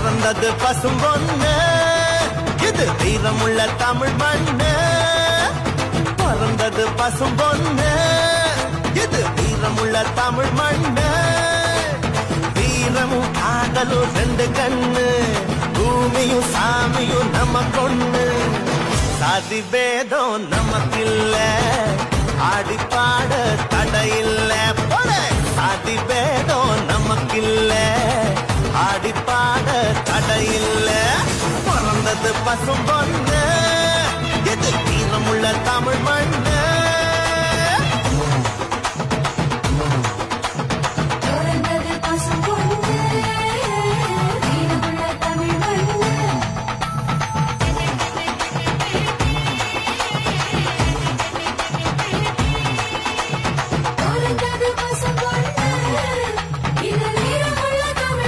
பிறந்தது பசும் பொண்ணு, இது வீரமுள்ள தமிழ் மண்ணு. பிறந்தது பசும் பொண்ணு, இது வீரமுள்ள தமிழ் மண்ணு. வீரமும் காதலும் ரெண்டு கண்ணு, பூமியும் சாமியும் நம்ம கொண்ணு. சாதி பேதம் நமக்கில்ல, ஆடி பாட தடையில்ல. சாதி பேதம் நமக்கில்ல, ஆடி பாட தடையில்ல. பிறந்தது பசும் பொண்ணு, எது வீரமுள்ள தமிழ் மண்ணு.